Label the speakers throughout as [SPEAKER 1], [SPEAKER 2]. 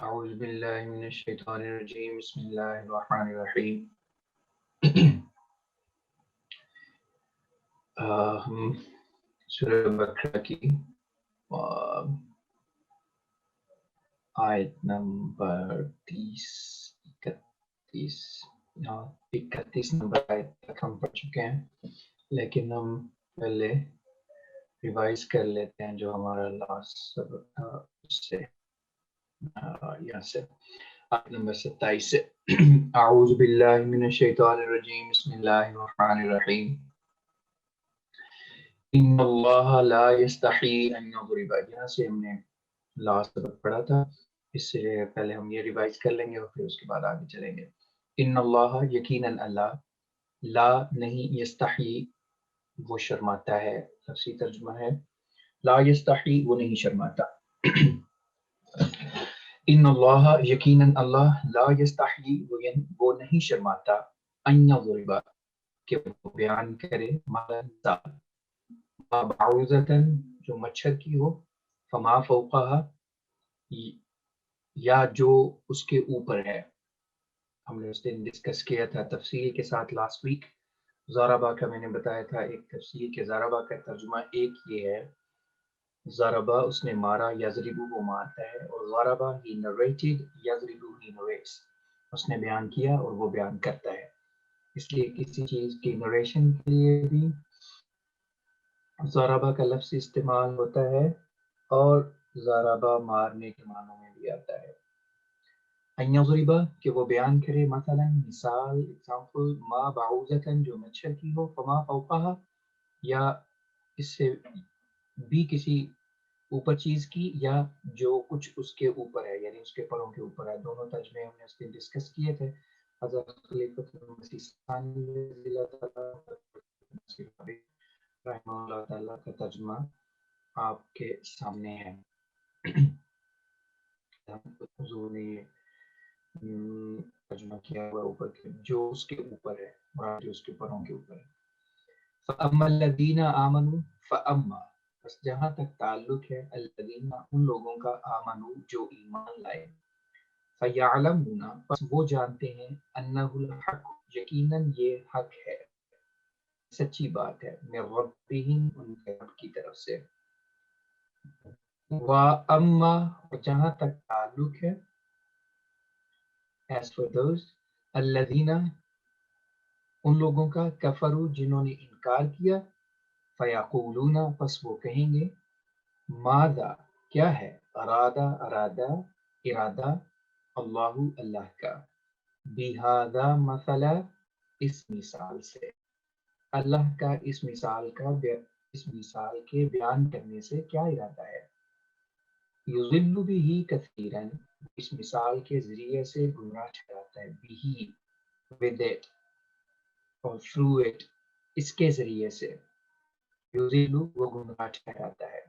[SPEAKER 1] اعوذ باللہ من الشیطان الرجیم بسم اللہ الرحمن الرحیم۔ ہم سورہ بقرہ کی آیت نمبر 31 نمبر آیت تک ہم پڑھ چکے ہیں، لیکن ہم پہلے ریوائز کر لیتے ہیں جو ہمارا لاسٹ سبق تھا اس سے یہاں سے آیت نمبر 27 سے۔ اعوذ باللہ من الشیطان الرجیم بسم اللہ الرحمن الرحیم۔ ان اللہ لا یستحی ان یضرب، یہاں سے ہم نے لاسٹ سبق پڑھا تھا، اس سے پہلے ہم یہ ریوائز کر لیں گے اور پھر اس کے بعد آگے چلیں گے۔ ان اللہ، یقیناً اللہ، لا نہیں، یستحی وہ شرماتا ہے، لفظی ترجمہ ہے لا یستحی وہ نہیں شرماتا۔ ان اللہ، یقیناً اللہ، لا یستحی وہ نہیں شرماتا، ان یضرب کہ وہ بیان کرے، مثلا بعوضتاً جو مچھر کی ہو، فما فوقها یا جو اس کے اوپر ہے۔ ہم نے اس دن ڈسکس کیا تھا تفصیل کے ساتھ لاسٹ ویک۔ ضربہ کا میں نے بتایا تھا ایک تفصیل کے ضربہ کا ترجمہ ایک یہ ہے، ضربہ اس نے مارا، یضربو وہ مارتا ہے، اور ضربہ ہی نریٹڈ، یضربو ہی نریٹس اس نے بیان کیا اور وہ بیان کرتا ہے۔ اس لیے کسی چیز کی نریشن کے لیے بھی ضربہ کا لفظ استعمال ہوتا ہے اور ضربہ مارنے کے معنوں میں بھی آتا ہے۔ ان یضربہ کہ وہ بیان کرے، مثلا مثال ایگزامپل، ما بعوضتاً جو مچھر کی ہو، فما فوقها یا اس سے بھی کسی اوپر چیز کی، یا جو کچھ اس کے اوپر ہے یعنی اس کے پروں کے اوپر ہے۔ دونوں ترجمے ہم نے اس دن ڈسکس کیے تھے۔ حضرت خلیفۃ المسیح ثانی رضی اللہ تعالیٰ رحمہ اللہ تعالیٰ کا ترجمہ آپ کے سامنے ہے۔ حضور نے ترجمہ کیا ہوا اوپر کے، جو اس کے اوپر ہے، مراد جو اس کے پروں کے اوپر ہے۔ فَأَمَّا الَّذِينَ آمَنُوا، فَأَمَّا بس جہاں تک تعلق ہے، الذین ان لوگوں کا، آمنوا جو ایمان لائے، فَيَعْلَمُونَ بس وہ جانتے ہیں، أَنَّهُ الْحَقُّ یقیناً یہ حق ہے، سچی بات ہے، من ربہم ان کے رب کی طرف سے۔ وَأَمَّا جہاں تک تعلق ہے، as for those الذین ان لوگوں کا، کفروا جنہوں نے انکار کیا، فیقولون پس وہ کہیں گے، ماذا کیا ہے، ارادہ اللہ اللہ کا، بہذا مثلا اس مثال سے، اللہ کا اس مثال کے بیان کرنے سے کیا ارادہ ہے۔ یضل بہ کثیرا اس مثال کے ذریعے سے گمراہ ٹھہراتا ہے، بہ with it اور through it اس کے ذریعے سے، یضل وہ گمراہ ٹھہراتا ہے۔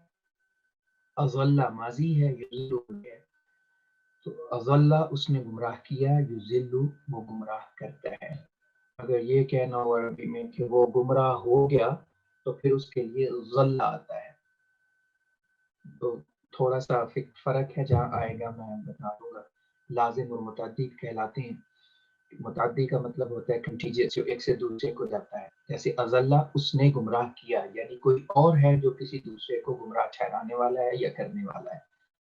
[SPEAKER 1] اضل ماضی ہے، یضل ہے تو اضل اس نے گمراہ کیا، یضل وہ گمراہ کرتا ہے۔ اگر یہ کہنا ہو عربی میں کہ وہ گمراہ ہو گیا تو پھر اس کے لیے ضل آتا ہے، تو تھوڑا سا فرق ہے، جہاں آئے گا میں بتا دوں گا۔ لازم اور متعدی کہلاتے ہیں۔ متعدی کا مطلب ہوتا ہے کنٹیجیس، جو ایک سے دوسرے کو جاتا ہے، جیسے اضلہ اس نے گمراہ کیا، یعنی کوئی اور ہے جو کسی دوسرے کو گمراہ ٹھہرانے والا ہے یا کرنے والا ہے،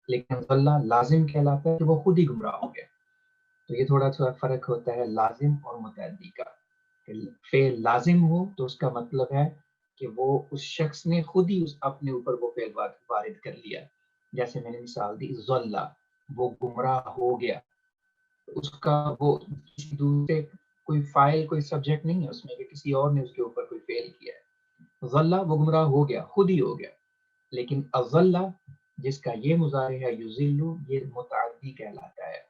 [SPEAKER 1] لیکن اضلہ لازم کہلاتا ہے کہ وہ خود ہی گمراہ ہو گیا۔ تو یہ تھوڑا سا فرق ہوتا ہے لازم اور متعدی کا۔ فعل لازم ہو تو اس کا مطلب ہے کہ وہ اس شخص نے خود ہی اپنے اوپر وہ فعل وارد کر لیا، جیسے میں نے مثال دی، ضلع وہ گمراہ ہو گیا، اس کا وہ کسی دوسرے کوئی فاعل کوئی سبجیکٹ نہیں ہے اس میں کہ کسی اور نے اس کے اوپر کوئی فعل کیا ہے۔ ضلع وہ گمراہ ہو گیا، خود ہی ہو گیا، لیکن اضلع جس کا یہ مضارع ہے یضل، یہ متعدی کہلاتا ہے۔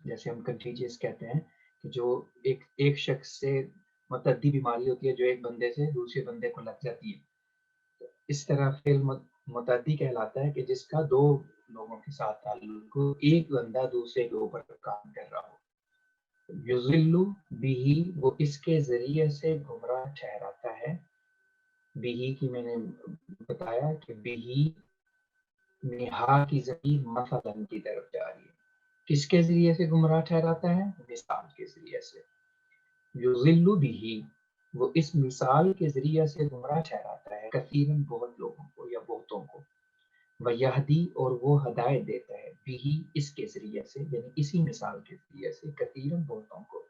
[SPEAKER 1] جیسے ہم کنٹیجیس کہتے ہیں کہ جو ایک شخص سے متعدی بیماری ہوتی ہے جو ایک بندے سے دوسرے بندے کو لگ جاتی ہے، اس طرح فعل متعدی کہلاتا ہے کہ جس کا دو لوگوں کے ساتھ تعلق ہو، ایک بندہ دوسرے کے اوپر کام کر رہا ہو۔ یضل بہ وہ اس کے ذریعے سے گمراہ ٹھہراتا ہے، بہ کی میں نے بتایا کہ بہ نہا کی ضمیر مثلا کی طرف جا رہی ہے، کس کے ذریعے سے گمراہ ٹھہراتا ہے؟ مثال کے ذریعے سے. یضل بھی، وہ اس مثال کے ذریعے سے گمراہ ٹھہراتا ہے کثیرن بہت لوگوں کو یا بہتوں کو. ویہدی، اور وہ ہدایت دیتا ہے بھی اس کے ذریعے سے، یعنی اسی مثال کے ذریعے سے کثیرن بہتوں کو.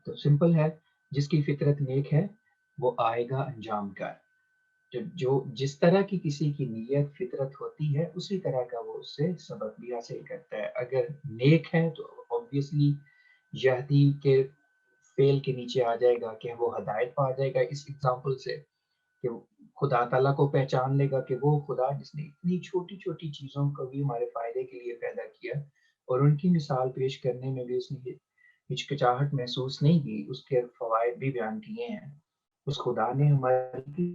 [SPEAKER 1] تو سمپل ہے، جس کی فطرت نیک ہے وہ آئے گا انجام کا. جو جس طرح کی کسی کی نیت فطرت ہوتی ہے اسی طرح کا وہ اس سے سبق بھی حاصل کرتا ہے. اگر نیک ہے تو obviously یہدی کے فعل کے نیچے آ جائے گا کہ وہ ہدایت پا جائے گا اس ایگزامپل سے، کہ خدا تعالیٰ کو پہچان لے گا کہ وہ خدا جس نے اتنی چھوٹی چھوٹی چیزوں کو بھی ہمارے فائدے کے لیے پیدا کیا اور ان کی مثال پیش کرنے میں بھی اس نے ہچکچاہٹ محسوس نہیں کی، اس کے فوائد بھی بیان کیے ہیں. اس خدا نے ہماری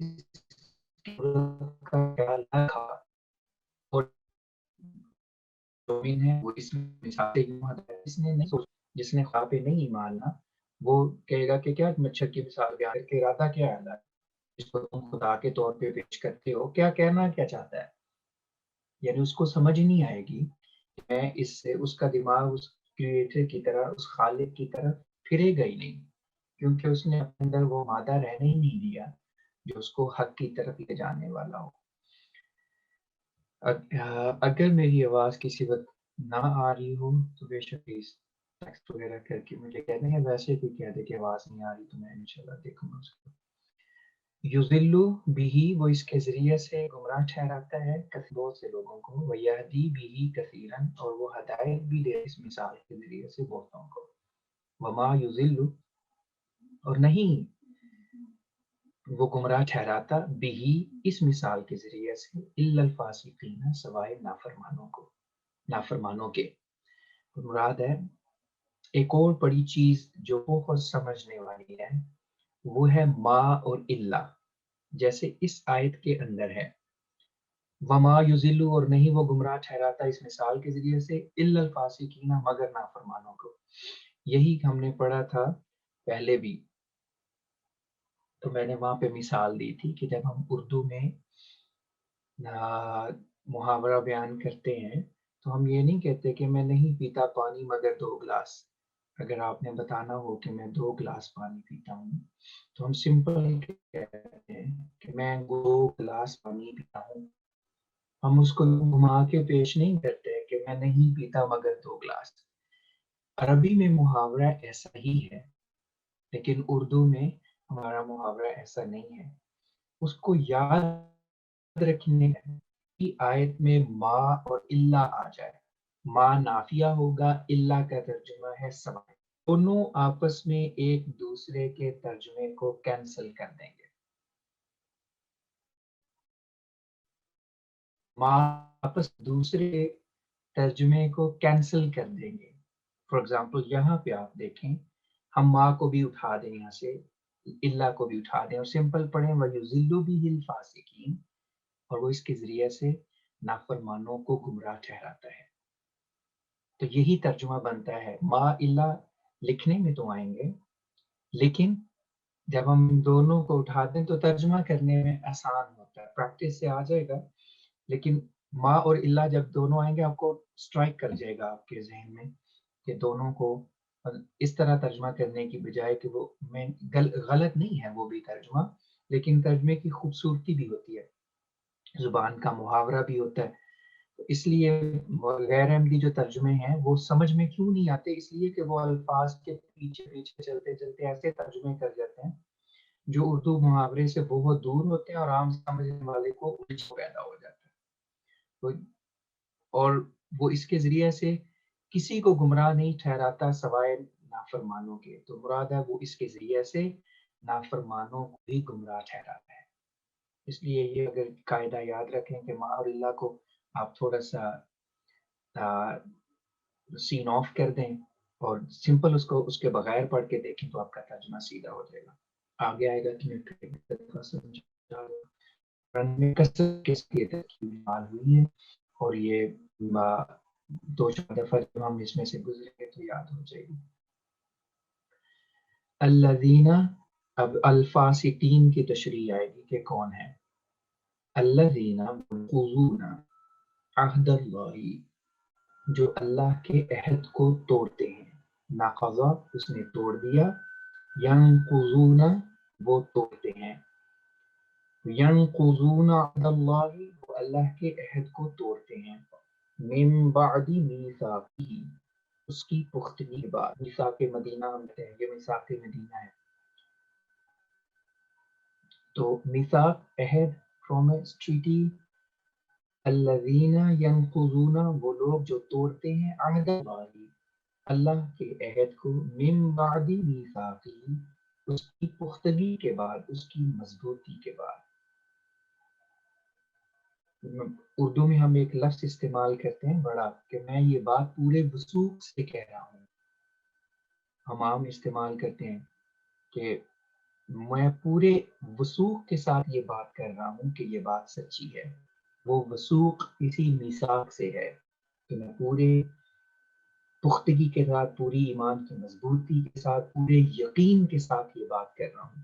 [SPEAKER 1] کا خیال رکھا اور ہے وہ اس مثال سے جس نے نہیں سوچا، جس نے خدا پہ نہیں ماننا، وہ کہے گا کہ کیا مچھر کی مثال بیان کر کے ارادہ کیا ہے اللہ جس کو تم خدا کے طور پہ پیش کرتے ہو، کیا کہنا کیا چاہتا ہے. یعنی اس کو سمجھ نہیں آئے گی. میں اس سے اس کا دماغ اس کریٹر کی طرح، اس خالق کی طرف پھرے گا ہی نہیں، کیونکہ اس نے اپنے اندر وہ مادہ رہنے ہی نہیں دیا جو اس کو حق کی طرف لے جانے والا ہو. اگر میری آواز کسی وقت نہ آ رہی ہو تو بے شک ٹیکسٹ وغیرہ کر کے مجھے کہہ دیں گے، ویسے کوئی کہہ دے کہ آواز نہیں آ رہی تو میں انشاءاللہ دیکھوں گا اس کو. یضل بھی، وہ اس کے ذریعے سے گمراہ ٹھہراتا ہے بہت سے لوگوں کو. ویہدی بھی کثیرن، اور وہ ہدایت بھی دے اس مثال کے ذریعے سے بہتوں کو. وما یضل، اور نہیں وہ گمراہ ٹھہراتا بھی اس مثال کے ذریعے سے الا الفاسقین، سوائے نافرمانوں کو، نافرمانوں کے. مراد ہے ایک اور بڑی چیز جو بہت سمجھنے والی ہے، وہ ہے ما اور الا. جیسے اس آیت کے اندر ہے وما یضل، اور نہیں وہ گمراہ ٹھہراتا اس مثال کے ذریعے سے الا الفاسقین، مگر نافرمانوں کو. یہی ہم نے پڑھا تھا پہلے بھی، تو میں نے وہاں پہ مثال دی تھی کہ جب ہم اردو میں محاورہ بیان کرتے ہیں تو ہم یہ نہیں کہتے کہ میں نہیں پیتا پانی مگر 2 گلاس. اگر آپ نے بتانا ہو کہ میں 2 گلاس پانی پیتا ہوں تو ہم سمپل کہتے ہیں کہ میں 2 گلاس پانی پیتا ہوں. ہم اس کو گھما کے پیش نہیں کرتے کہ میں نہیں پیتا مگر 2 گلاس. عربی میں محاورہ ایسا ہی ہے، لیکن اردو میں ہمارا محاورہ ایسا نہیں ہے. اس کو یاد رکھنے کی آیت میں ما اور الا آ جائے، ما نافیہ ہوگا، الا کا ترجمہ ہے سوائے. دونوں آپس میں ایک دوسرے کے ترجمے کو کینسل کر دیں گے. ما آپس دوسرے ترجمے کو کینسل کر دیں گے. فار ایگزامپل یہاں پہ آپ دیکھیں، ہم ما کو بھی اٹھا دیں یہاں سے، الا کو بھی اٹھا دیں اور سمپل پڑھیں وَيُضِلُّ بِهِ الْفَاسِقِينَ، اور وہ اس کے ذریعے سے نافرمانوں کو گمراہ ٹھہراتا ہے. تو یہی ترجمہ بنتا ہے. ما الا لکھنے میں تو آئیں گے، لیکن جب ہم دونوں کو اٹھا دیں تو ترجمہ کرنے میں آسان ہوتا ہے، پریکٹس سے آ جائے گا. لیکن ما اور الا جب دونوں آئیں گے آپ کو اسٹرائک کر جائے گا آپ کے ذہن میں کہ دونوں کو اس طرح ترجمہ کرنے کی بجائے کہ وہ میں غلط نہیں ہے وہ بھی ترجمہ، لیکن ترجمے کی خوبصورتی بھی ہوتی ہے، زبان کا محاورہ بھی ہوتا ہے. اس لیے غیر احمدی جو ترجمے ہیں وہ سمجھ میں کیوں نہیں آتے؟ اس لیے کہ وہ الفاظ کے پیچھے پیچھے چلتے چلتے ایسے ترجمے کر جاتے ہیں جو اردو محاورے سے بہت دور ہوتے ہیں اور عام سمجھنے والے کو الجھ پیدا ہو جاتا ہے. اور وہ اس کے ذریعے سے کسی کو گمراہ نہیں ٹھہراتا سوائے نافرمانوں کے. تو مراد ہے وہ اس کے ذریعے سے نافرمانوں کو بھی گمراہ ٹھہراتا ہے. اس لیے یہ اگر قاعدہ یاد رکھیں کہ ما اور اللہ کو آپ تھوڑا سا سین آف کر دیں اور سمپل اس کے بغیر پڑھ کے دیکھیں تو آپ کا ترجمہ سیدھا ہو جائے گا. آگے آئے گا کہ میں سمجھا میں کثرت کے ترکیب ہوئی ہے اور یہ 2-4 دفعہ جب ہم اس میں سے گزرے تو یاد ہو جائے گی. الذین، اب الفاسقین کی تشریح آئے گی کہ کون ہے. الذین ينقضون عہد اللہ، جو اللہ کے عہد کو توڑتے ہیں. ناقضا اس نے توڑ دیا، ینقضون وہ توڑتے ہیں، ینقضون عہد اللہ وہ اللہ کے عہد کو توڑتے ہیں، من بعد میثاقہ اس کی پختگی کے بعد. میثاق مدینہ ہم کہتے ہیں، یہ میثاق مدینہ ہے. تو میثاق عہد، پرومس، ٹریٹی. الذین ینقضون وہ لوگ جو توڑتے ہیں عہد اللہ اللہ کے عہد کو، من بعد میثاقہ اس کی پختگی کے بعد، اس کی مضبوطی کے بعد. اردو میں ہم ایک لفظ استعمال کرتے ہیں بڑا، کہ میں یہ بات پورے وثوق سے کہہ رہا ہوں. ہم عام استعمال کرتے ہیں کہ میں پورے وثوق کے ساتھ یہ بات کر رہا ہوں کہ یہ بات سچی ہے. وہ وثوق اسی میثاق سے ہے کہ میں پورے پختگی کے ساتھ، پوری ایمان کی مضبوطی کے ساتھ، پورے یقین کے ساتھ یہ بات کر رہا ہوں.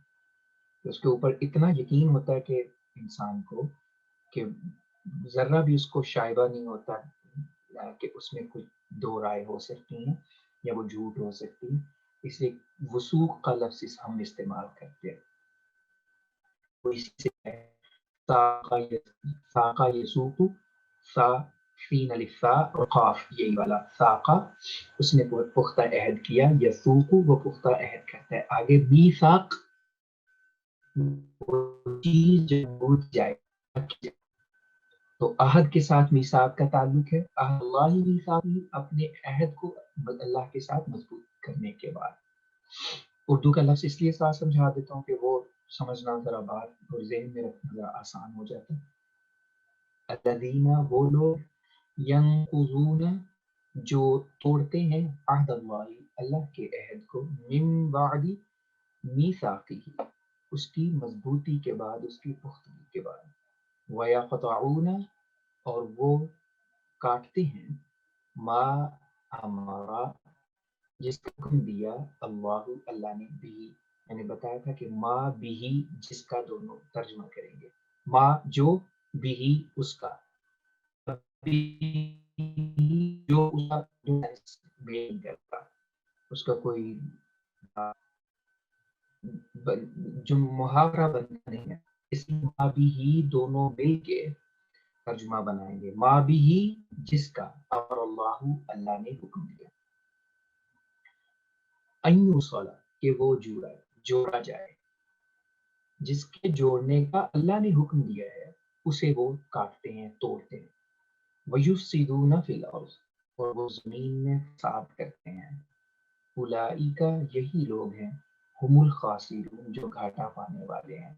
[SPEAKER 1] اس کے اوپر اتنا یقین ہوتا ہے کہ انسان کو کہ ذرہ بھی اس کو شائبہ نہیں ہوتا کہ اس میں کچھ دو رائے ہو سکتی ہیں یا وہ جھوٹ ہو سکتی ہے. اس لیے وثوق کا لفظ ہم استعمال کرتے ہیں. وہ اسی سے ہے ساقہ یسوق، سا سین الف اور قاف یہی والا ساقہ، اس نے پختہ عہد کیا. یسوق وہ پختہ عہد کرتا ہے. آگے میثاق چیز جو بوجھ جائے. تو عہد کے ساتھ میثاق کا تعلق ہے. عہد اللہ میثاق اپنے عہد کو اللہ کے ساتھ مضبوط کرنے کے بعد. اردو کا لفظ اس لیے ساتھ سمجھا دیتا ہوں کہ وہ سمجھنا ذرا بات اور ذہن میں رکھنا ذرا آسان ہو جاتا ہے. الذین وہ لوگ، ینقضون جو توڑتے ہیں، عہد اللہ اللہ کے عہد کو، من بعد میثاقہ اس کی مضبوطی کے بعد، اس کی پختگی کے بعد. وَيَقْطَعُونَ اور وہ کاٹتے ہیں، ما امرا جس کا حکم دیا، اللہ نے بھی. میں نے بتایا تھا کہ ما بھی جس کا دونوں ترجمہ کریں گے. ما جو، بھی اس کا، جو اس کا نہیں کرتا، اس کا کوئی جو محاورہ بنتا نہیں ہے. اس لیے ما بھی دونوں مل کے ترجمہ بنائیں گے. ما بھی جس کا امر اللہ اللہ نے حکم دیا. ان یوصلا کہ وہ جوڑا جائے، جس کے جوڑنے کا اللہ نے حکم دیا ہے اسے وہ کاٹتے ہیں، توڑتے ہیں. وَيُفْسِدُونَ فِي الْأَرْضِ اور وہ زمین میں فساد کرتے ہیں. اولئک یہی لوگ ہیں، ہم الخاسرون جو گھاٹا پانے والے ہیں.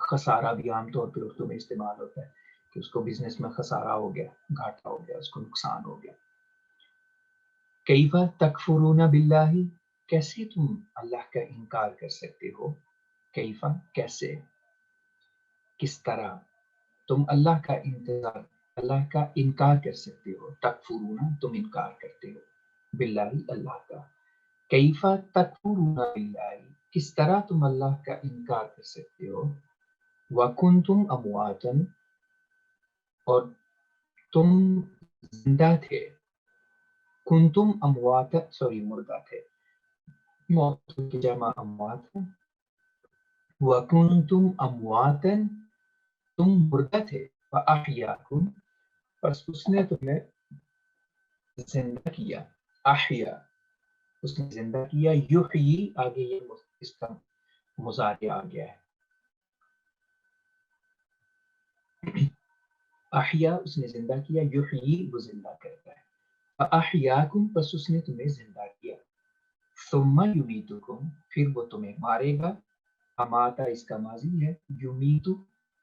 [SPEAKER 1] خسارہ بھی عام طور پہ اردو میں استعمال ہوتا ہے کہ اس کو بزنس میں خسارہ ہو گیا، گھاٹا ہو گیا، اس کو نقصان ہو گیا. کیف تکفرون باللہ کیسے تم اللہ کا انکار کر سکتے ہو. کیف کیسے، کس طرح تم اللہ کا انکار کر سکتے ہو. تکفرون تم انکار کرتے ہو، باللہ اللہ کا. کیف تکفرون باللہ کس طرح تم اللہ کا انکار کر سکتے ہو. وکنتم امواتا اور تم زندہ تھے. کنتم امواتا مردہ تھے، موت کی جمع اموات ہے. وکنتم امواتا تم مردہ تھے، فاحیاکم پس اس نے تمہیں زندہ کیا. احیا اس نے زندہ کیا. یحیی آگے یہ اس کا مضارع آ گیا ہے. احیا اس نے زندہ کیا، یحیی وہ زندہ کرتا ہے. فاحیاکم پس اس نے تمہیں زندہ کیا. ثم یمیتکم پھر وہ تمہیں مارے گا. اماتا اس کا ماضی ہے، یمیتو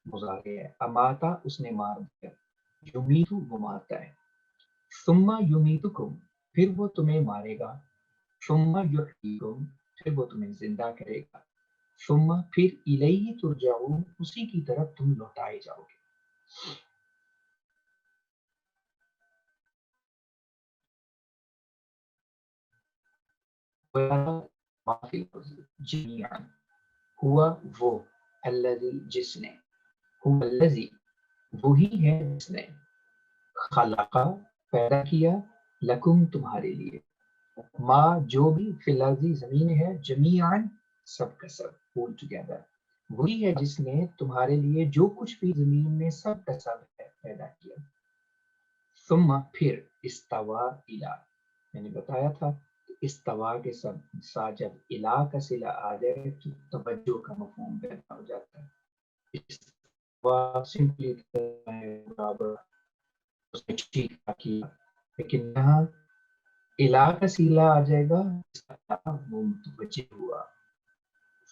[SPEAKER 1] مضارع ہے. اماتا اس نے مار دیا، یمیتو وہ مارتا ہے. ثم یمیتکم پھر وہ تمہیں مارے گا. ثم یحییکم پھر وہ تمہیں زندہ کرے گا. ثم پھر الیہ ترجعون اسی کی طرف تم لوٹائے جاؤ گے. جميعا ہوا وہ، الذی جس نے، هو الذی وہی ہے جس نے، خلقہ پیدا کیا، لکم تمہارے لیے، ما جو بھی فی الارض زمین میں ہے، جمیعاً سب کا سب، all together، وہی ہے جس نے تمہارے لیے جو کچھ بھی زمین میں سب کا سب ہے پیدا کیا۔ ثم پھر استوا الی، میں نے بتایا تھا استوا کے ساتھ جب الا کا صلہ آ جائے تو توجہ کا مفہوم پیدا ہو جاتا ہے۔ استوا سمپلی برابر، اس نے ٹھیک کیا، لیکن یہاں الا کا صلہ آ جائے گا، وہ متوجہ ہوا۔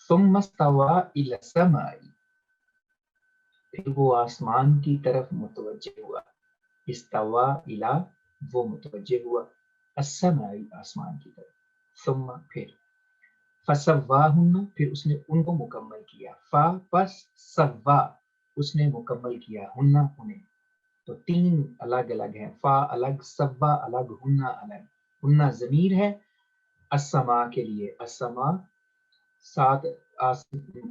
[SPEAKER 1] ثم استوا الی السماء، پھر وہ آسمان کی طرف متوجہ ہوا۔ استوا الی، وہ متوجہ ہوا، السماء آسمان کی طرف، ثم پھر، فسواہن، پھر اس نے ان کو مکمل کیا، فا پس، سوا اس نے مکمل کیا، ہن انہیں، تو تین الگ الگ ہیں، فا الگ، سوا الگ، ہن الگ۔ ہن ضمیر ہے السماء کے لیے، السماء سات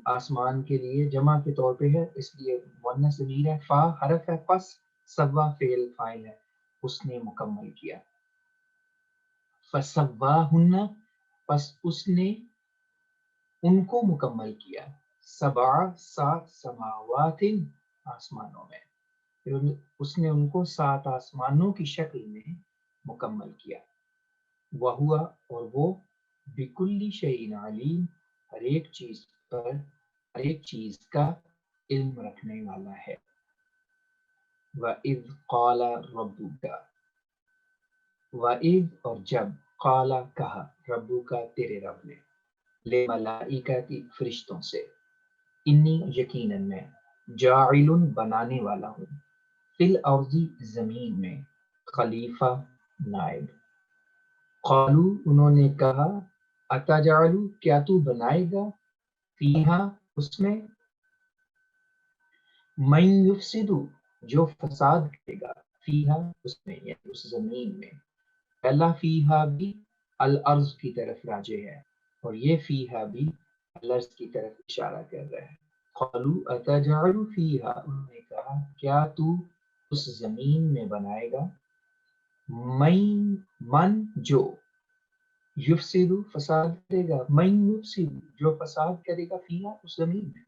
[SPEAKER 1] آسمان کے لیے جمع کے طور پہ ہے، اس لیے مؤنث ضمیر ہے، فا حرف ہے، پس سوا فعل فاعل ہے، اس نے مکمل کیا۔ فسواہن، پس اس نے ان کو مکمل کیا، سبع سات سماوات آسمانوں میں، پھر اس نے ان کو سات آسمانوں کی شکل میں مکمل کیا۔ وہوا، اور وہ، بکل شیء علیم، ہر ایک چیز پر، ہر ایک چیز کا علم رکھنے والا ہے۔ وَإِذْ قَالَ رَبُّكَ، وَإِذْ اور جب، قَالَ کہا، رَبُّكَ تیرے رب نے، لِلْمَلَائِکَةِ فرشتوں سے، انی یقیناً میں، جاعل بنانے والا ہوں، فی الارض زمین میں، خلیفہ نائب۔ قالو انہوں نے کہا، اتجعل کیا تو بنائے گا، فیہا اس میں، من یفسد جو فساد کرے گا، فیہا اس میں یعنی اس زمین میں، پہلا فیہا بھی الارض کی طرف راجع ہے اور یہ فیہا بھی الارض کی طرف اشارہ کر رہا ہے۔ قالو اتجعل فیہا، انہوں نے کہا کیا تو اس زمین میں بنائے گا، من جو، یفسد فساد کرے گا، من یفسد جو فساد کرے گا، فیہا اس زمین میں،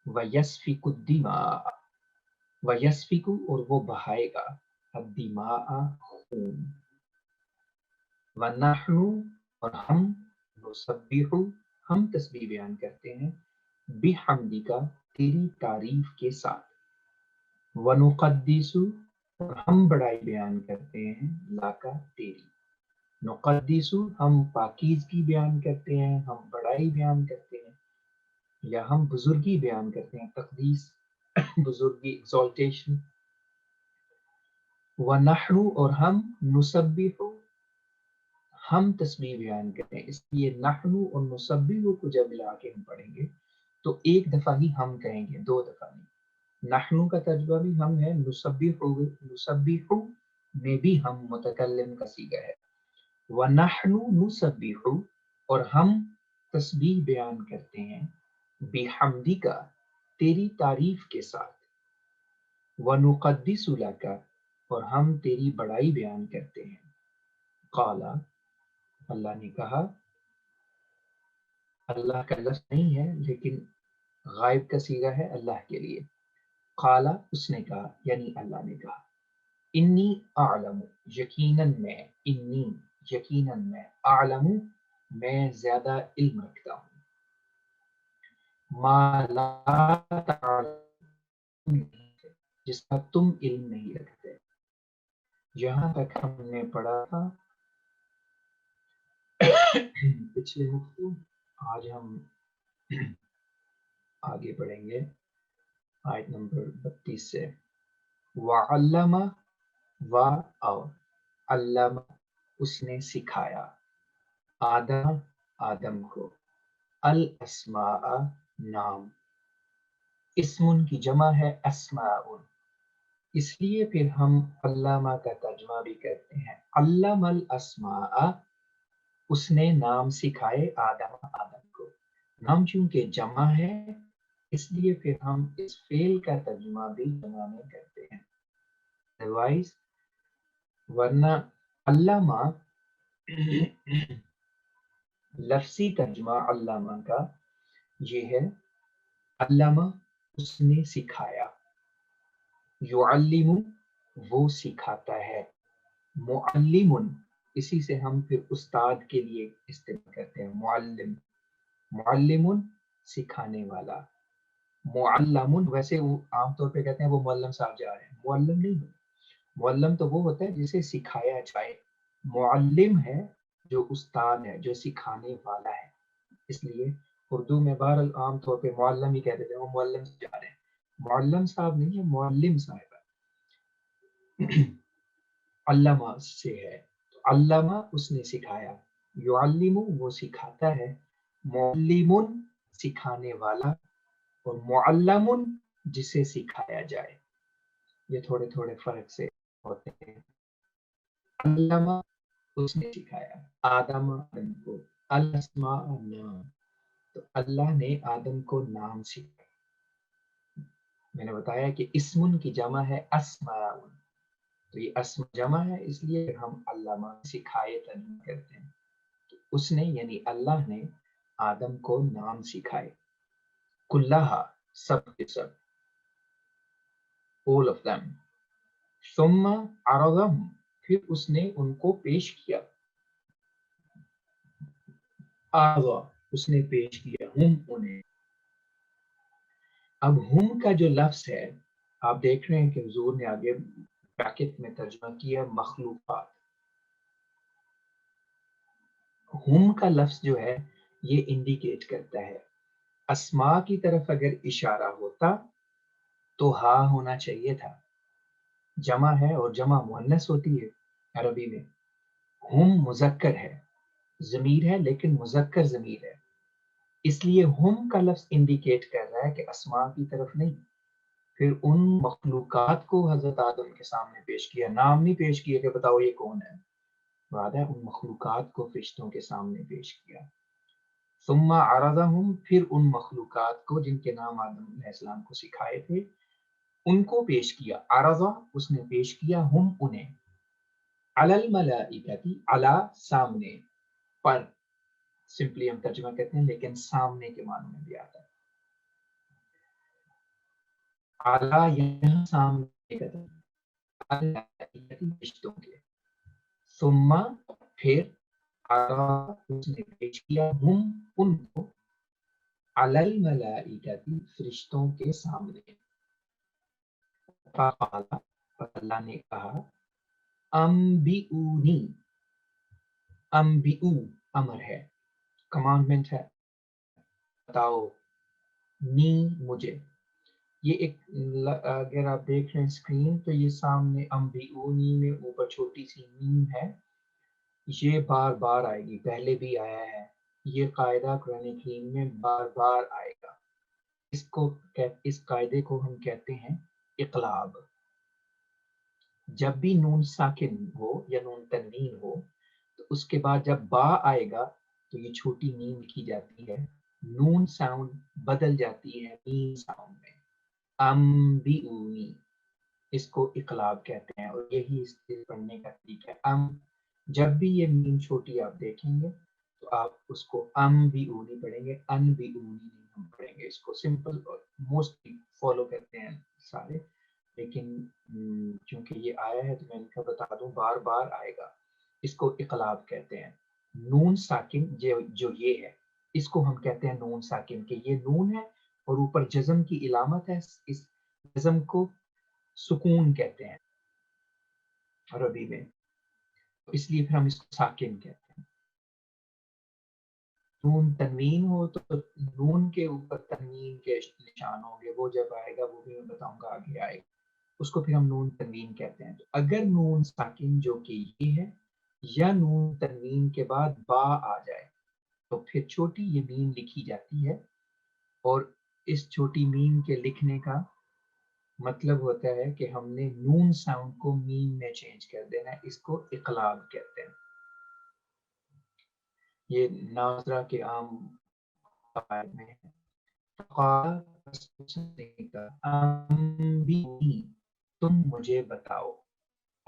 [SPEAKER 1] ویسفک الدماء، ویسفک اور وہ بہائے گا، الدماء خون، ونحن اور ہم، نسبح ہم تسبیح بیان کرتے ہیں، بحمدک تیری تعریف کے ساتھ، ونقدس اور ہم بڑائی بیان کرتے ہیں، لاکا تیری، نقدس ہم پاکیزگی بیان کرتے ہیں، ہم بڑائی بیان کرتے ہیں، یا ہم بزرگی بیان کرتے ہیں، تقدیس بزرگی ایگزالٹیشن۔ ونحن اور ہم، نسبح ہم تسبیح بیان کرتے ہیں، اس لیے نحن اور نسبح کو جب ملا کے ہم پڑھیں گے تو ایک دفعہ ہی ہم کہیں گے، دو دفعہ نہیں۔ نحن کا ترجمہ بھی ہم ہے، نسبح میں بھی ہم متکلم کا صیغہ ہے، ونحن نسبح اور ہم تسبیح بیان کرتے ہیں، بحمدک تیری تعریف کے ساتھ، ونقدس لک اور ہم تیری بڑائی بیان کرتے ہیں۔ قال اللہ نے کہا، اللہ کا لفظ نہیں ہے لیکن غائب کا صیغہ ہے اللہ کے لیے، قال اس نے کہا یعنی اللہ نے کہا، انی اعلم یقیناً میں، انی یقیناً میں، اعلم میں زیادہ علم رکھتا ہوں، ما لا تعلمون جس کا تم علم نہیں رکھتے۔ یہاں تک ہم نے پڑھا تھا پچھلے ہفتے، آج ہم آگے پڑھیں گے آیت نمبر 32 سے، وعلم و اور علم اس نے سکھایا، آدم آدم کو، الاسماء نام، اسم کی جمع ہے اسماء، اس لیے پھر ہم علامہ کا ترجمہ بھی کرتے ہیں، علم الاسماء اس نے نام سکھائے، آدم آدم کو، نام چونکہ جمع ہے اس لیے پھر ہم اس فعل کا ترجمہ بھی جمع میں کرتے ہیں، otherwise ورنہ علامہ لفظی ترجمہ علامہ کا یہ ہے، علامہ اس نے سکھایا، یعلم وہ سکھاتا ہے، معلم اسی سے ہم پھر استاد کے لیے استعمال کرتے ہیں، معلم، معلم سکھانے والا، معلم ویسے وہ عام طور پہ کہتے ہیں وہ معلم صاحب جا رہے ہیں، معلم نہیں، معلم تو وہ ہوتا ہے جسے سکھایا جائے، معلم ہے جو استاد ہے، جو سکھانے والا ہے، اس لیے اردو میں بہرحال عام طور پہ معلم ہی کہتے ہیں، وہ معلم سے جا رہے ہیں، معلم صاحب نہیں ہے، معلم صاحب ہے علامہ سے ہے، تو علامہ اس نے سکھایا، یعلم وہ سکھاتا ہے، معلم سکھانے والا، اور معلم جسے سکھایا جائے، یہ تھوڑے تھوڑے فرق سے ہوتے ہیں، علامہ اس نے سکھایا، آدم کو الاسماء نام، تو اللہ نے آدم کو نام سکھایا، میں نے بتایا کہ اسمن کی جمع ہے اسماء، تو یہ اسم جمع ہے اس لیے ہم علامہ سکھائے ترجمہ کرتے ہیں، اس نے یعنی اللہ نے آدم کو نام سکھائے، کلہا سب کے سب، all of them، ثم عرضهم پھر اس نے ان کو پیش کیا، عرض اس نے پیش کیا، ہم انہیں، اب ہم کا جو لفظ ہے آپ دیکھ رہے ہیں کہ حضور نے آگے بریکٹ میں ترجمہ کیا مخلوقات، ہم کا لفظ جو ہے یہ انڈیکیٹ کرتا ہے، اسماء کی طرف اگر اشارہ ہوتا تو ہاں ہونا چاہیے تھا، جمع ہے اور جمع مؤنث ہوتی ہے عربی میں، ہم مذکر ہے، ضمیر ہے لیکن مذکر ضمیر ہے، اس لیے ہم کا لفظ انڈیکیٹ کر رہا ہے کہ اسماء کی طرف نہیں، پھر ان مخلوقات کو حضرت آدم کے سامنے پیش کیا، نام نہیں پیش کیا کہ بتاؤ یہ کون ہے، مراد ہے ان مخلوقات کو فرشتوں کے سامنے پیش کیا، ثم عرضهم پھر ان مخلوقات کو جن کے نام آدم علیہ السلام کو سکھائے تھے ان کو پیش کیا، عرضہ اس نے پیش کیا، ہم انہیں، علی الملائکتی علی سامنے، پر سمپلی ہم ترجمہ کرتے ہیں لیکن سامنے کے معنی میں بھی آتا ہے، علی یہاں سامنے کا فرشتوں کے، ثم پھر اس نے پیش کیا، ہم ان کو، علی الملائکتی فرشتوں کے سامنے، فقال اللہ نے کہا، انبئونی، انبئو امر ہے، کمانڈمنٹ ہے، بتاؤ، نی مجھے، یہ ایک اگر آپ دیکھ رہے ہیں اسکرین تو یہ سامنے انبئونی میں اوپر چھوٹی سی نیم ہے، یہ بار بار آئے گی، پہلے بھی آیا ہے، یہ قاعدہ قرآن کریم میں بار بار آئے گا، اس قاعدے کو ہم کہتے ہیں اقلاب، جب بھی نون ساکن ہو یا نون تنوین ہو تو اس کے بعد جب با آئے گا تو یہ چھوٹی نیم لکھی جاتی ہے، نون ساؤنڈ بدل جاتی ہے نیم ساؤنڈ میں، انبئونی، اس کو اقلاب کہتے ہیں، اور یہی اس کے پڑھنے کا طریقہ ہے، جب بھی یہ نیم چھوٹی آپ دیکھیں گے تو آپ اس کو انبئونی پڑھیں گے، انبئونی نہیں ہم پڑھیں گے، اس کو سمپل اور موسٹلی فالو کرتے ہیں سارے، لیکن چونکہ یہ آیا ہے تو میں ان کا بتا دوں بار بار آئے گا، اس کو اقلاب کہتے ہیں، نون ساکن جو یہ ہے اس کو ہم کہتے ہیں نون ساکن، کہ یہ نون ہے اور اوپر جزم کی علامت ہے، اس جزم کو سکون کہتے ہیں عربی میں، اس لیے پھر ہم اس کو ساکن کہتے ہیں، نون تنوین ہو تو نون کے اوپر تنوین کے نشان ہوں گے، وہ جب آئے گا وہ بھی میں بتاؤں گا آگے آئے گا، اس کو پھر ہم نون تنوین کہتے ہیں، تو اگر نون ساکن جو کہ یہ ہے یا نون تنوین کے بعد با آ جائے تو پھر چھوٹی یہ میم لکھی جاتی ہے، اور اس چھوٹی میم کے لکھنے کا مطلب ہوتا ہے کہ ہم نے نون ساؤنڈ کو میم میں چینج کر دینا ہے، اس کو اقلاب کہتے ہیں، یہ ناظرہ کے عام قواعد میں ہے، تم مجھے بتاؤ،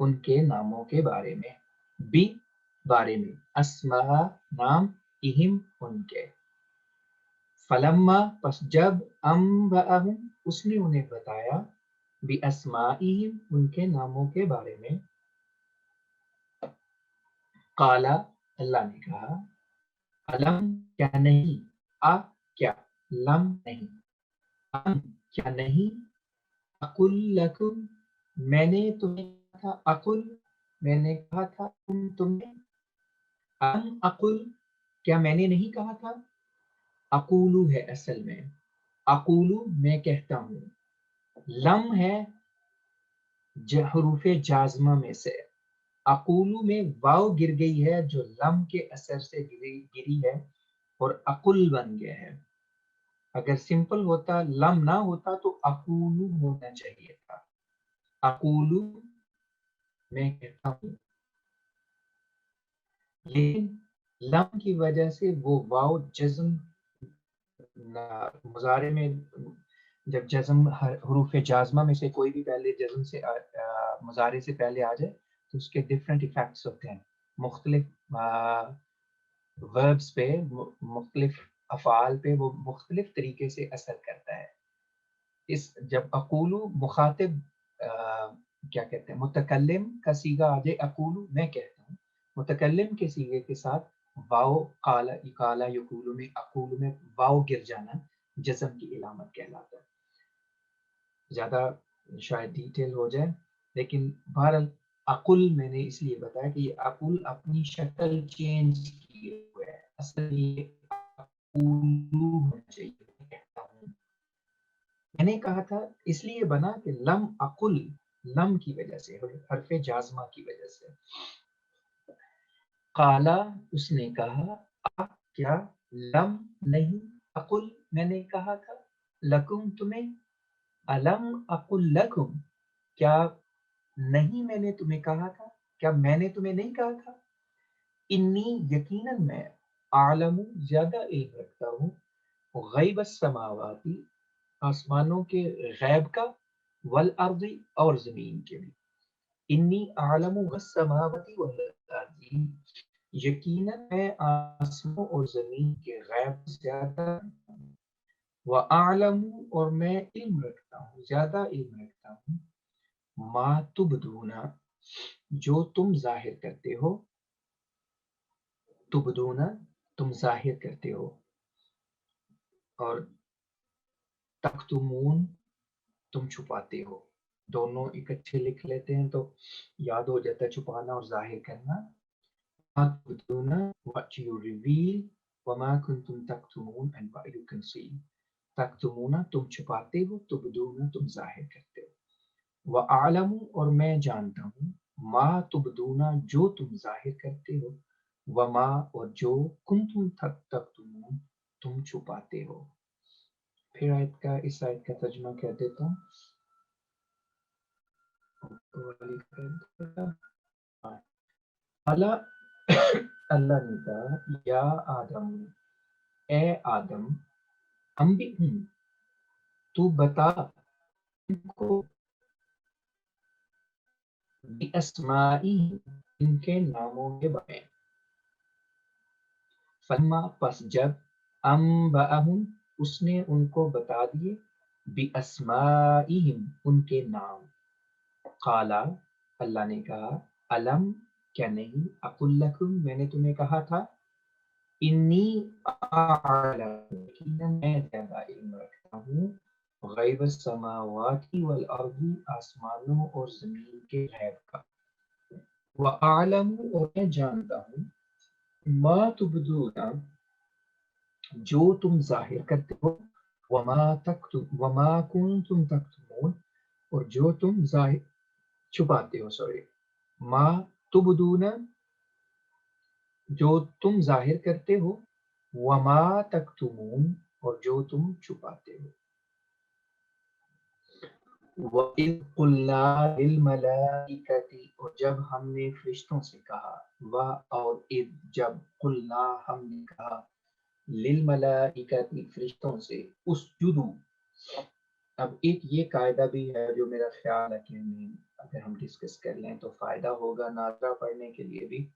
[SPEAKER 1] ان کے ناموں کے بارے میں، بی بارے میں، اسماء نام، اہم ان کے، فلما پس جب انبأہم اس نے انہیں بتایا، باسمائہم ان کے ناموں کے بارے میں، قالا اللہ نے کہا، علم کیا نہیں، کیا، لم نہیں، کیا نہیں، اقل لکم میں نے تمہیں کہا تھا، اقل میں نے کہا تھا تمہیں، اقل کیا میں نے نہیں کہا تھا، اقولو ہے اصل میں، اقولو میں کہتا ہوں، لم ہے حروف جازمہ میں سے، اقولو میں واو گر گئی ہے جو لم کے اثر سے گری ہے اور اقل بن گیا ہے، اگر سمپل ہوتا لم نہ ہوتا تو اقولو ہونا چاہیے تھا، اقولو میں کہتا ہوں، لیکن لم کی وجہ سے وہ واو جزم مضارع میں جب جزم حروف جازمہ میں سے کوئی بھی پہلے جزم سے مضارع سے پہلے آ جائے تو اس کے ڈفرینٹ ایفیکٹس ہوتے ہیں، مختلف وربس پہ، مختلف افعال پہ وہ مختلف طریقے سے اثر کرتا ہے۔ اس جب اقولو مخاطب کیا کہتے ہیں متکلم کا صیغہ آ جائے، اقولو میں کہتا ہوں، متکلم کے صیغے کے ساتھ واو قالا یقولو میں اقولو میں واو گر جانا جزم کی علامت کہلاتا ہے۔ زیادہ شاید ڈیٹیل ہو جائے لیکن بہرحال اقل میں نے اس لیے بتایا کہ یہ اقل اپنی شکل چینج کیے ہوئے ہے، اصل یہ اقولو ہونا چاہیے، کہتا ہوں، میں نے کہا تھا اس لیے بنا کہ لم اقل لم کی وجہ سے، حرف جازمہ کی وجہ سے، قالا اس نے کہا، کیا، لم نہیں، اقل میں نے کہا تھا، لکم تمہیں، الم اقل لکم کیا نہیں میں نے تمہیں کہا تھا، کیا میں نے تمہیں نہیں کہا تھا، انی یقیناً میں، عالم زیادہ علم رکھتا ہوں، غیب السماواتی آسمانوں کے غیب کا، والارض اور زمین کے بھی، انی اعلم السماواتی والارض یقیناً میں آسمانوں اور زمین کے غیب زیادہ، وَأَعْلَمُ اور میں علم رکھتا ہوں، زیادہ علم رکھتا ہوں، ما تبدون جو تم ظاہر کرتے ہو، تبدون تم ظاہر کرتے ہو، اور تکتمون تم چھپاتے ہو، دونوں اکٹھے لکھ لیتے ہیں تو یاد ہو جاتا ہے چھپانا اور ظاہر کرنا، ما تبدون what you reveal، وما کنتم تکتمون and what you conceal، تکتمون تم چھپاتے ہو، تبدون تم ظاہر کرتے ہو، وَأَعْلَمُ اور میں جانتا ہوں، ما تبدون جو تم ظاہر کرتے ہو، وما اور جو کنتم تکتمون تم چھپاتے ہو۔ پھر اس آیت کا ترجمہ کر دیتا ہوں۔ اللہ نے کہا، یا آدم اے آدم، انبئہم تو بتا ان کو، بِأَسْمَائِهِمْ ان کے ناموں کے بارے میں، فلما پس جب، انبأہم اس نے ان کو بتا دیے، بِأَسْمَائِهِمْ ان کے نام، قالا اللہ نے کہا، علم کیا نہیں، اقل لکم میں نے تمہیں کہا تھا، انی اعلم یقیناً میں زیادہ علم رکھتا ہوں، غیب السماوات والارض آسمانوں اور زمین کے غیب کا، وَأَعْلَمُ اور میں جانتا ہوں، ما تبدون جو تم ظاہر کرتے ہو، وما کنتم تکتمون اور جو تم ظاہر چھپاتے ہو، ما تبدون جو تم ظاہر کرتے ہو، وما تکتمون اور جو تم چھپاتے ہو، وَإِذْ قُلْنَا لِلْمَلَائِكَةِ اور جب ہم نے فرشتوں سے کہا، اور اذ جب قلنا ہم نے کہا، للملائکۃ فرشتوں سے، اسجدوا، اب ایک یہ قاعدہ بھی ہے جو میرا خیال ہے کہ ہمیں اگر ہم ڈسکس کر لیں تو فائدہ ہوگا ناظرہ پڑھنے کے لیے بھی.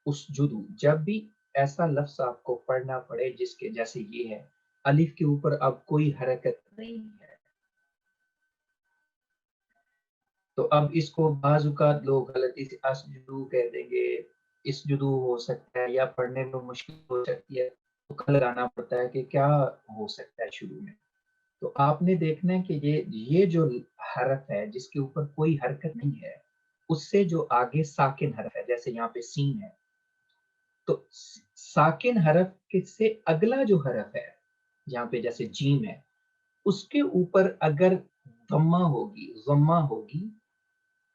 [SPEAKER 1] اسجدو، جب بھی ایسا لفظ آپ کو پڑھنا پڑے جس کے جیسے یہ ہے، الف کے اوپر اب کوئی حرکت نہیں ہے، تو اب اس کو بعض اوقات لوگ غلطی سے اسجدو کہہ دیں گے، اسجدو ہو سکتا ہے، یا پڑھنے میں مشکل ہو سکتی ہے، تو کل لگانا پڑتا ہے کہ کیا ہو سکتا ہے شروع میں. تو آپ نے دیکھنا ہے کہ یہ جو حرف ہے جس کے اوپر کوئی حرکت نہیں ہے، اس سے جو آگے ساکن حرف ہے، جیسے یہاں پہ سین ہے، تو ساکن حرف سے اگلا جو حرف ہے یہاں پہ جیسے جیم ہے، اس کے اوپر اگر ضمہ ہوگی،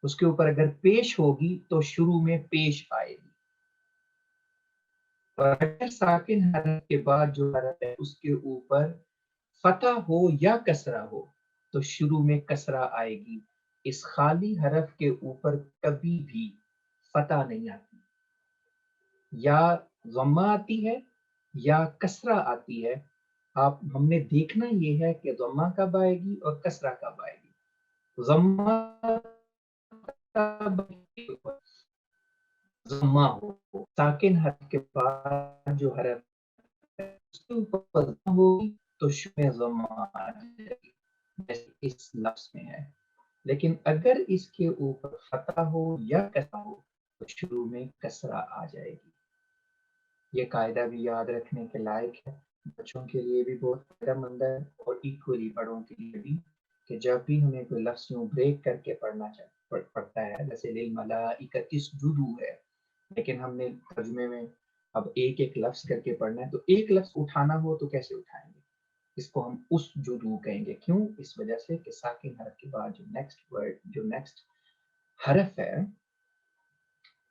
[SPEAKER 1] اس کے اوپر اگر پیش ہوگی تو شروع میں پیش آئے گی. اور اگر ساکن حرف کے بعد جو حرف ہے اس کے اوپر فتح ہو یا کسرہ ہو تو شروع میں کسرہ آئے گی. اس خالی حرف کے اوپر کبھی بھی فتح نہیں آتی، یا ضمہ آتی ہے یا کسرہ آتی ہے. ہم نے دیکھنا یہ ہے کہ ضمہ کب آئے گی اور کسرہ کب آئے گی. ضمہ ضمہ ہو، ساکن حرف کے بعد جو حرف ہے اس کے اوپر ضمہ ہوگی تو شروع میں ضمہ آ جائے گی، جیسے اس لفظ میں ہے. لیکن اگر اس کے اوپر فتح ہو یا کسرہ ہو تو شروع میں کسرہ آ جائے گی. یہ قاعدہ بھی یاد رکھنے کے لائق ہے، بچوں کے لیے بھی بہت فائدہ مند ہے اور ایکولی بڑوں کے لیے بھی، کہ جب بھی ہمیں کوئی لفظ یوں بریک کر کے پڑھتا ہے، جیسے للملائکۃ اسجدوا ہے، لیکن ہم نے ترجمے میں اب ایک ایک لفظ کر کے پڑھنا ہے، تو ایک لفظ اٹھانا ہو تو کیسے اٹھائیں گے؟ اس کو ہم اسجدوا کہیں گے. کیوں؟ اس وجہ سے کہ ساکن حرف کے بعد جو نیکسٹ حرف ہے،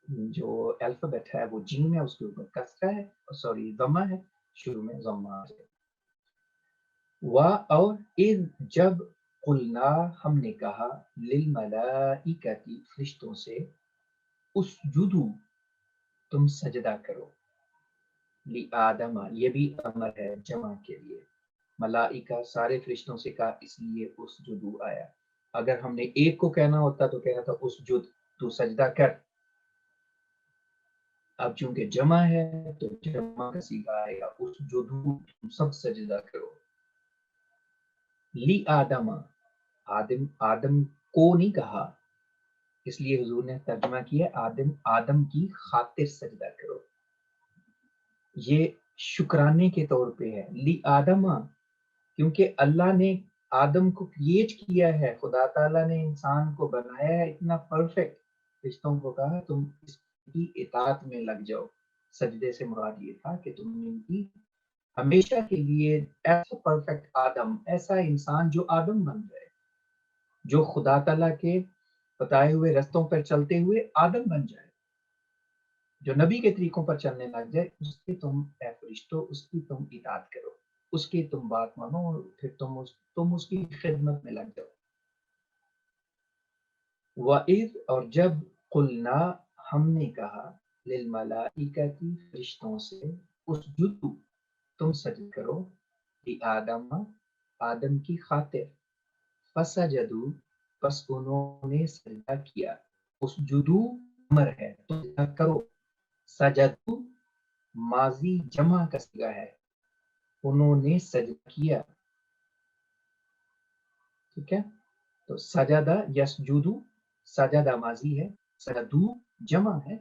[SPEAKER 1] جو الفابet ہے وہ جیم ہے، اس کے اوپر کسرہ ہے، سوری ضمہ ہے، شروع میں ضمہ آ جائے. اور اذ جب قلنا ہم نے کہا للملائکۃ فرشتوں سے اسجدو تم سجدہ کرو، لآدم یہ بھی امر ہے جمع کے لیے، ملائکہ سارے فرشتوں سے کہا اس لیے اسجدو آیا. اگر ہم نے ایک کو کہنا ہوتا تو کہنا تھا اسجد، تو سجدہ کر. اب چونکہ جمع ہے تو جمع کا صیغہ آئے گا اسجدو تم سب سجدہ کرو. لی آدم کو نہیں کہا، اس لیے حضور نے ترجمہ کیا آدم کی خاطر سجدہ کرو. یہ شکرانے کے طور پہ ہے. لی آدم کیونکہ اللہ نے آدم کو کریٹ کیا ہے، خدا تعالیٰ نے انسان کو بنایا ہے اتنا پرفیکٹ. فرشتوں کو کہا تم اس کی اطاعت میں لگ جاؤ. سجدے سے مراد یہ تھا کہ تم ان کی ہمیشہ کے لیے ایسا پرفیکٹ آدم، ایسا انسان جو آدم بن جائے، جو خدا تعالیٰ کے بتائے ہوئے رستوں پر چلتے ہوئے آدم بن جائے، جو نبی کے طریقوں پر چلنے لگ جائے، اس کی تم اے فرشتوں اس کی تم اطاعت کرو، اس کی تم بات مانو، اور پھر تم اس کی خدمت میں لگ جاؤ. وَإِذْ اور جب قلنا ہم نے کہا للملائکۃ فرشتوں سے اسجدوا تم سجد کرو، لآدم آدم کی خاطر، فسجدوا پس انہوں نے سجدہ کیا. اسجدوا امر ہے تم سجدہ کرو، سجدوا ماضی جمع کا صیغہ ہے، انہوں نے سجدہ کیا. ٹھیک ہے، تو سجدہ یسجدو، سجدہ ماضی ہے، سجدو جمع ہے،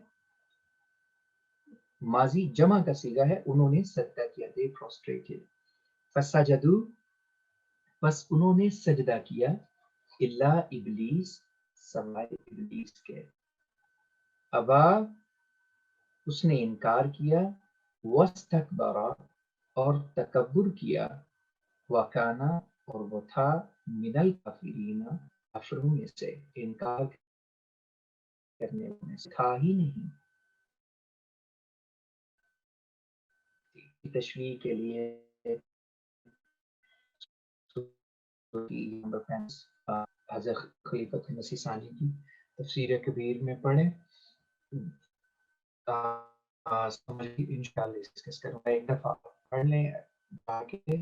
[SPEAKER 1] ماضی جمع کا صیغہ ہے، انہوں نے سجدہ کیا، they prostrated. فسجدو بس انہوں نے سجدہ کیا، الا ابلیس سوائے ابلیس کے، ابا اس نے انکار کیا، واستکبر اور تکبر کیا، وکانا اور وہ تھا من الکافرین کافروں میں سے، انکار کرنے میں سے تھا ہی نہیں. تشریح کے لیے حضرت خلیفۃ مسیح ثانی کی تفسیر کبیر میں پڑھیں، انشاءاللہ ڈسکس کروں گا. ایک دفعہ پڑھ لیں تاکہ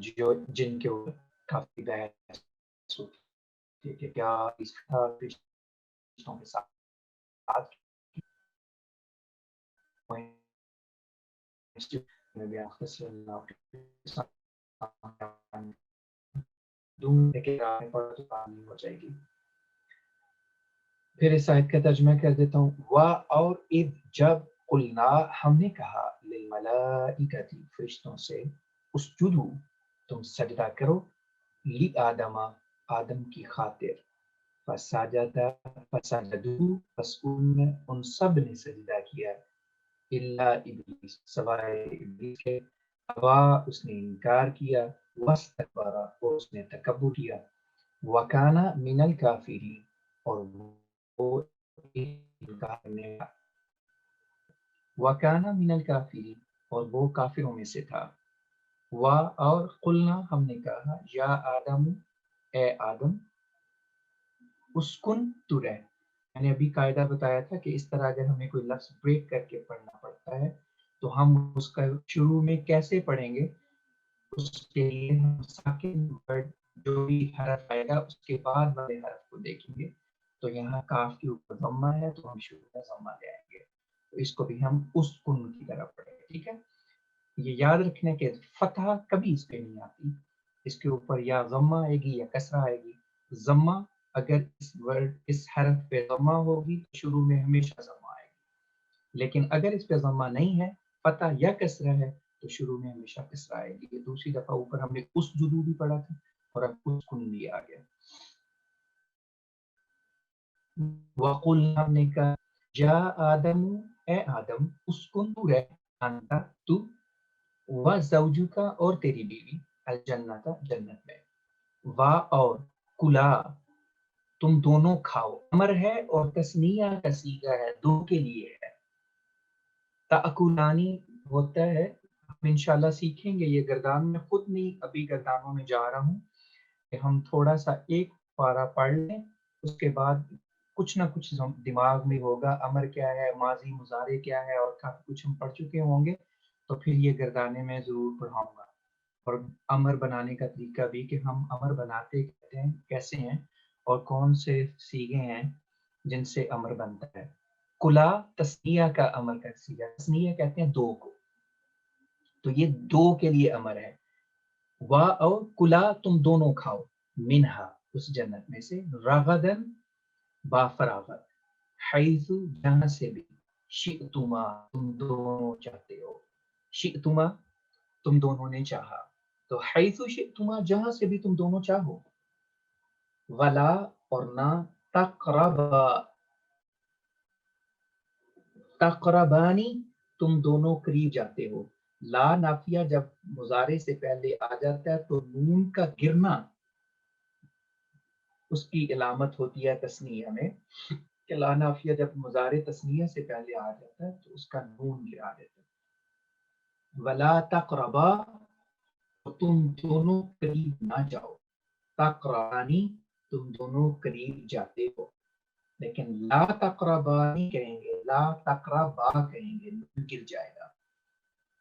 [SPEAKER 1] جو جن کے اوپر کافی بحث ٹھیک ہے، کیا اس کا فرشتوں کے ساتھ میں بھی آخر سے اللہ کے ساتھ دوں لیکن آنے پر تو نہیں ہو جائے گی. پھر اس آیت کا ترجمہ کر دیتا ہوں. وا اور اذ جب قلنا ہم نے کہا للملائکۃ فرشتوں سے اسجدوا تم سجدہ کرو لی آدم آدم کی خاطر فسجدوا پس ان سب نے سجدہ کیا الا ابلیس سوائے ابلیس کے ابا اس نے انکار کیا واستکبر اور اس نے تکبر کیا وکان من الکافرین اور وہ وکان من الکافرین اور وہ کافروں میں سے تھا. وا اور قلنا ہم نے کہا یا آدم اے آدم اسکن تو رہ. میں نے ابھی قاعدہ بتایا تھا کہ اس طرح اگر ہمیں کوئی لفظ بریک کر کے پڑھنا پڑتا ہے تو ہم اس کا شروع میں کیسے پڑھیں گے. اس کے لیے ہم ساکن ورڈ جو بھی حرف آئے گا اس کے بعد والے حرف کو دیکھیں گے. تو یہاں کاف کے اوپر ضمہ ہے تو ہم شروع میں ضمہ لے آئیں گے. تو اس کو بھی ہم اسکن کی طرح پڑھیں گے. ٹھیک ہے، یہ یاد رکھنے کے فتح کبھی اس پہ نہیں آتی. اس کے اوپر یا ضمہ آئے گی یا کسرہ آئے گی. ضمہ اگر اس حرف پہ ضمہ ہوگی تو شروع میں ہمیشہ ضمہ آئے گی، لیکن اگر اس پہ ضمہ نہیں ہے فتح یا کسرہ ہے تو شروع میں ہمیشہ کسرہ آئے گی. یہ دوسری دفعہ اوپر ہم نے اسجدوا بھی پڑھا تھا اور اب اسکن بھی آ گیا. وقل ہم نے کہا یا آدم اے آدم اسکن تو رہ انت تو وزوجک اور تیری بیوی الجنت جنت میں. وا اور کلا تم دونوں کھاؤ امر ہے اور تسنیہ کا صیغہ ہے دو کے لیے ہے. تاکلانی ہوتا ہے ہم انشاءاللہ سیکھیں گے. یہ گردان میں خود نہیں ابھی گردانوں میں جا رہا ہوں کہ ہم تھوڑا سا ایک پارہ پڑھ لیں اس کے بعد کچھ نہ کچھ دماغ میں ہوگا امر کیا ہے ماضی مضارع کیا ہے اور کافی کچھ ہم پڑھ چکے ہوں گے تو پھر یہ گردانے میں ضرور پڑھاؤں گا. اور امر بنانے کا طریقہ بھی کہ ہم امر بناتے کہتے ہیں کیسے ہیں اور کون سے صیغے ہیں جن سے امر بنتا ہے. کلا تسنیہ کا امر کا صیغہ، تسنیہ کہتے ہیں دو کو، تو یہ دو کے لیے امر ہے. وا اور کلا تم دونوں کھاؤ منہا اس جنت میں سے رغدن با فراغت حیث جہاں سے بھی شئتما تم دونوں چاہتے ہو. شئتما تم دونوں نے چاہا تو حیث شئتما جہاں سے بھی تم دونوں چاہو. ولا اور نہ تقربا تقربانی تم دونوں قریب جاتے ہو. لا نافیہ جب مضارع سے پہلے آ جاتا ہے تو نون کا گرنا اس کی علامت ہوتی ہے تثنیہ میں کہ لا نافیہ جب مضارع تثنیہ سے پہلے آ جاتا ہے تو اس کا نون گرا دیتا ہے. ولا تقربا تم دونوں قریب نہ جاؤ. تقربانی تم دونوں قریب جاتے ہو. لیکن لا تقربانی کہیں گے لا تقربا کہیں گے نون گر جائے گا.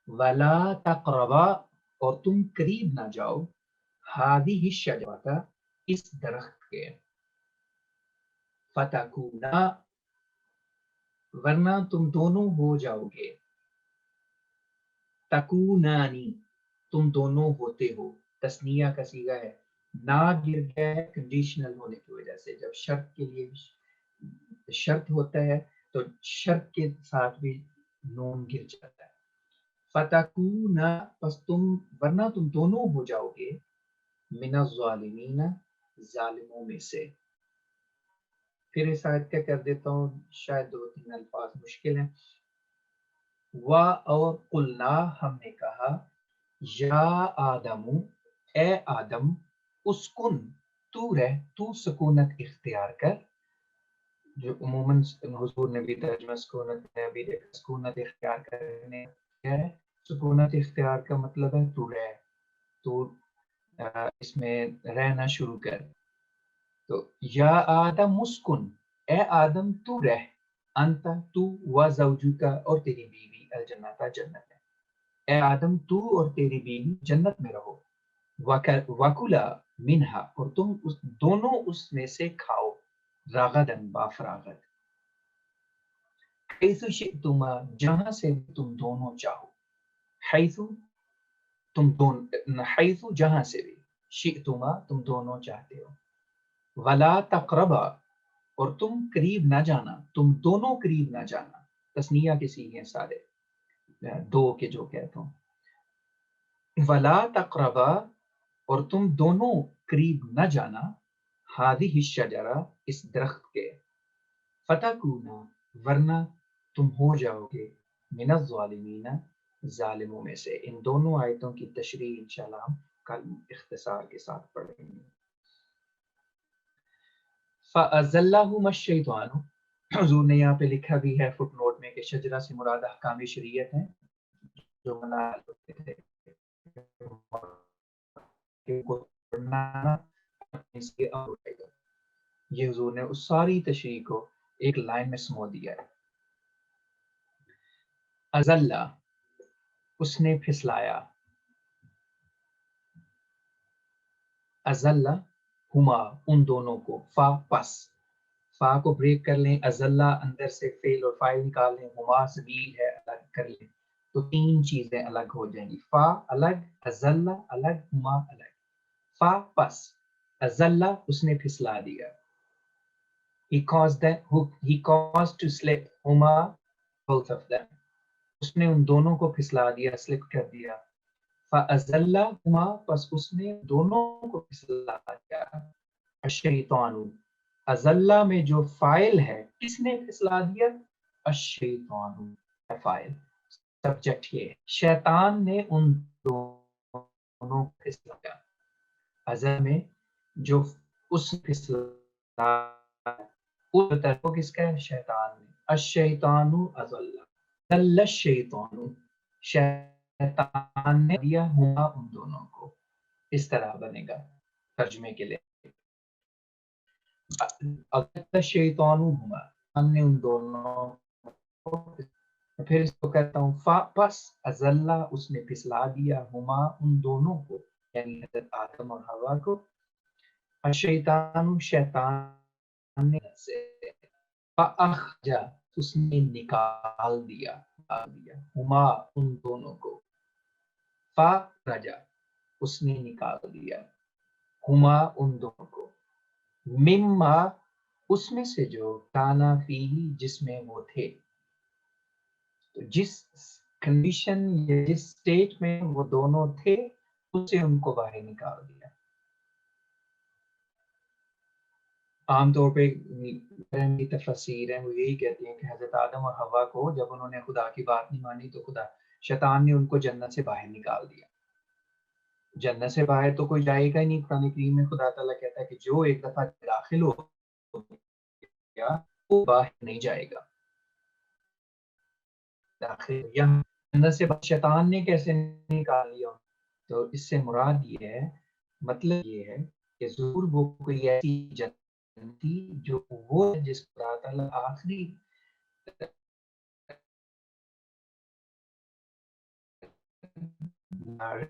[SPEAKER 1] ولا تقربا اور تم قریب نہ جاؤ هذه الشجرة اس درخت کے. فتکونا ورنہ تم دونوں ہو جاؤ گے. تکونانی تم دونوں ہوتے ہو. تسنیہ کا صیغہ ہے نہ گر گیا ہے کنڈیشنل ہونے کی وجہ سے. جب شرط کے لیے شرط ہوتا ہے تو شرط کے ساتھ بھی نون گر جاتا ہے. فتکونا پس تم ورنہ تم دونوں ہو جاؤ گے من الظالمین ظالموں میں سے. پھر اس آیت کا کر دیتا ہوں شاید دو تین الفاظ مشکل ہیں. وا اور قلنا ہم نے کہا یا آدم اے آدم اسکن تو رہ تو سکونت اختیار کر. جو عموماً حضور نے بھی ترجمہ سکونت نے ابھی دیکھا سکونت اختیار کرنے کیا ہے. سکونت اختیار کا مطلب ہے تو رہ تو اس میں رہنا شروع کر. تو یا آدم مسکن اے آدم تو رہ انت تو و زوجکا اور تیری بیوی الجنت جنت میں. اے آدم تو اور تیری بیوی جنت میں رہو. وکلا منہا اور تم دونوں اس میں سے کھاؤ راغدن بافراغت حیث شئتما جہاں سے تم دونوں چاہو حیث حیث جہاں سے بھی شئتما تم دونوں چاہتے ہو ولا تقربا اور تم قریب نہ جانا تم دونوں قریب نہ جانا تسنیہ کے سیغے سارے دو کے جو کہتا ہوں ولا تقربا اور تم دونوں قریب نہ جانا ہادی الشجرہ اس درخت کے فتکونا ورنہ تم ہو جاؤ گے من الظالمین ظالموں میں سے. ان دونوں آیتوں کی تشریح انشاءاللہ ہم کل اختصار کے ساتھ پڑھیں گے. فَأَزَلَّهُمَا الشَّيْطَانُ حضور نے یہاں پہ لکھا بھی ہے فٹ نوٹ میں کہ شجرہ سے مراد احکام شریعت ہیں جو منع ہوتے تھے یہ حضور نے اس ساری تشریح کو ایک لائن میں سمو دیا ہے. ازلہ اس نے پھسلایا ازلہ ہما ان دونوں کو فا پس فا کو بریک کر لیں ازلہ اندر سے فعل اور فاعل نکال لیں ہما سبیل ہے الگ کر لیں تو تین چیزیں الگ ہو جائیں گی. فا الگ ازلہ الگ ہما الگ. فا پس ازلہ اس نے پھسلا دیا he caused to slip ہما both of them اس نے ان دونوں کو پھسلا دیا سلپ کر دیا. فَأَزَلَّهُمَا پس اس نے دونوں کو پھسلا دیا. الشیطان ازلہ میں جو فاعل ہے کس نے پھسلا دیا؟ الشیطان فاعل سبجیکٹ یہ شیطان نے ان دونوں کو پھسلا دیا. ازل میں جو اس پھسلا وہ کس کا ہے؟ شیطان نے. الشیطان ازلہ ازل الشیطان شیطان نے دیا ہوا ان دونوں کو. اس طرح بنے گا ترجمے کے لیے اگر شیطان ہوا ہم نے ان دونوں کو پھر اس کو کہتا ہوں فا پس ازلہ اس نے پھسلا دیا ہما ان دونوں کو یعنی حضرت آدم اور حوا کو. الشیطان شیطان نے سے فاخرج اس نے نکال دیا ہما ان دونوں کو. فاخرج اس نے نکال دیا ہما ان دونوں کو مما اس میں سے جو کانا فیہ جس میں وہ تھے. تو جس کنڈیشن یا جس سٹیٹ میں وہ دونوں تھے اس سے ان کو باہر نکال دیا. عام طور پہ تفسیر ہے وہ یہی کہتی ہیں کہ حضرت آدم اور حوا کو جب انہوں نے خدا کی بات نہیں مانی تو خدا شیطان نے ان کو جنت سے باہر نکال دیا. جنت سے باہر تو کوئی جائے گا ہی نہیں. قرآن کریم میں خدا تعالیٰ کہتا ہے کہ جو ایک دفعہ داخل ہو گیا وہ باہر نہیں جائے گا. داخل یہاں جنت سے شیطان نے کیسے نکال لیا؟ تو اس سے مراد یہ ہے مطلب یہ ہے کہ ضرور وہ کوئی ایسی جنت تھی جو وہ جس خدا تعالیٰ آخری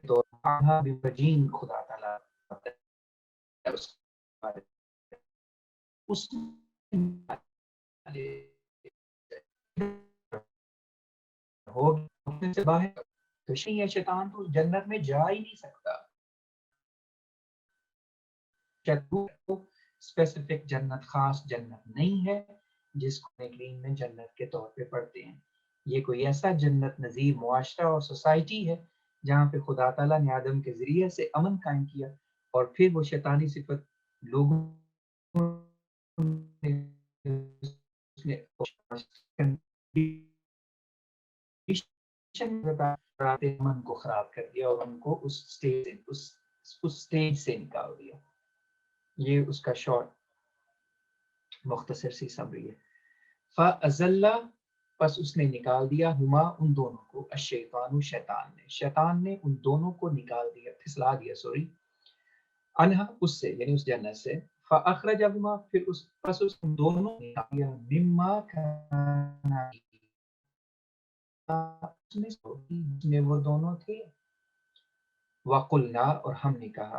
[SPEAKER 1] تو خدا تعالیٰ اس سے باہر تو شیطان تو جنت میں جا ہی نہیں سکتا. اسپیسیفک جنت خاص جنت نہیں ہے جس کو کریم میں جنت کے طور پہ پڑھتے ہیں. یہ کوئی ایسا جنت نظیر معاشرہ اور سوسائٹی ہے جہاں پہ خدا تعالیٰ نے آدم کے ذریعے سے امن قائم کیا اور پھر وہ شیطانی صفت لوگوں امن کو خراب کر دیا اور ان کو اس سٹیج سے نکال دیا. یہ اس کا شارٹ مختصر سی سمری ہے. فَأَزَلَّ پس اس نے نکال دیا ہما ان دونوں کو الشیطان شیطان نے ان دونوں کو نکال دیا پھسلا دیا انہا اس سے یعنی اس جنت سے. فَأَخْرَجَهُمَا پھر پس اس دونوں نے نکال دیا مما کانا جس میں وہ دونوں تھے. وَقُلْنَا اور ہم نے کہا